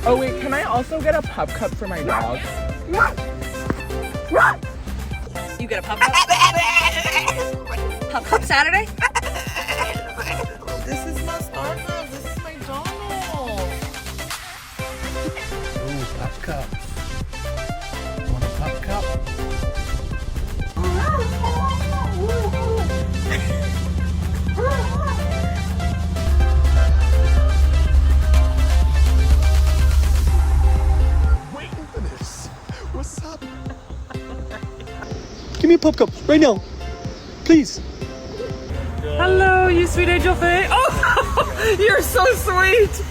Oh wait, can I also get a pup cup for my dog? You get a pup cup? Pup cup Saturday? This is not Starbucks. This is McDonald's. Ooh, pup cups. Want a pup cup? Waiting for this. What's up? Give me a pup cup right now, please. Hello, you sweet angel thing. Oh, you're so sweet.